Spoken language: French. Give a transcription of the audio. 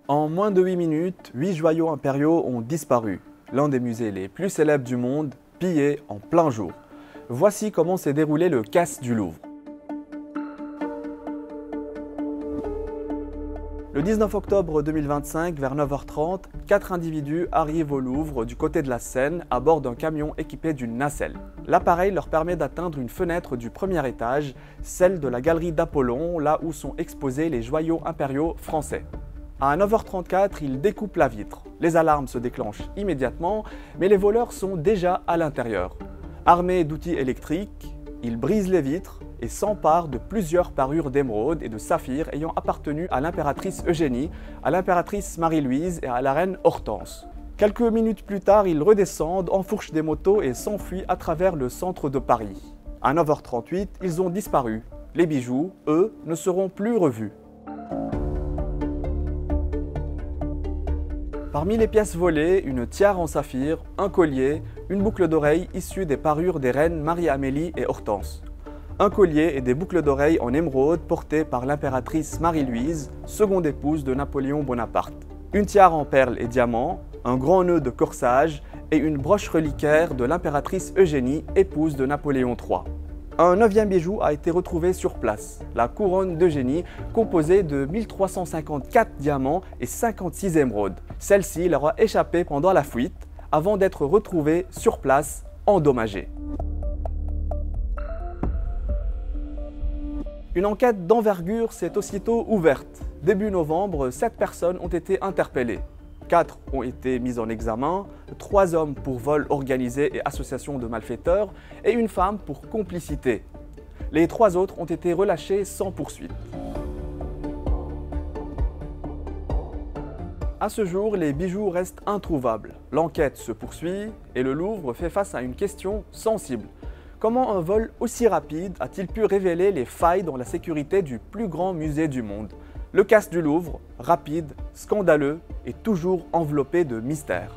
En moins de 8 minutes, 8 joyaux impériaux ont disparu. L'un des musées les plus célèbres du monde, pillé en plein jour. Voici comment s'est déroulé le casse du Louvre. Le 19 octobre 2025, vers 9h30, 4 individus arrivent au Louvre du côté de la Seine à bord d'un camion équipé d'une nacelle. L'appareil leur permet d'atteindre une fenêtre du premier étage, celle de la galerie d'Apollon, là où sont exposés les joyaux impériaux français. À 9h34, ils découpent la vitre. Les alarmes se déclenchent immédiatement, mais les voleurs sont déjà à l'intérieur. Armés d'outils électriques, ils brisent les vitres et s'emparent de plusieurs parures d'émeraude et de saphir ayant appartenu à l'impératrice Eugénie, à l'impératrice Marie-Louise et à la reine Hortense. Quelques minutes plus tard, ils redescendent, enfourchent des motos et s'enfuient à travers le centre de Paris. À 9h38, ils ont disparu. Les bijoux, eux, ne seront plus revus. Parmi les pièces volées, une tiare en saphir, un collier, une boucle d'oreille issue des parures des reines Marie-Amélie et Hortense. Un collier et des boucles d'oreilles en émeraude portées par l'impératrice Marie-Louise, seconde épouse de Napoléon Bonaparte. Une tiare en perles et diamants, un grand nœud de corsage et une broche reliquaire de l'impératrice Eugénie, épouse de Napoléon III. Un 9e bijou a été retrouvé sur place, la couronne d'Eugénie, composée de 1354 diamants et 56 émeraudes. Celle-ci leur a échappé pendant la fuite, avant d'être retrouvée sur place, endommagée. Une enquête d'envergure s'est aussitôt ouverte. Début novembre, 7 personnes ont été interpellées. 4 ont été mis en examen, 3 hommes pour vol organisé et association de malfaiteurs et une femme pour complicité. Les 3 autres ont été relâchés sans poursuite. À ce jour, les bijoux restent introuvables. L'enquête se poursuit et le Louvre fait face à une question sensible. Comment un vol aussi rapide a-t-il pu révéler les failles dans la sécurité du plus grand musée du monde? Le casse du Louvre, rapide, scandaleux et toujours enveloppé de mystère.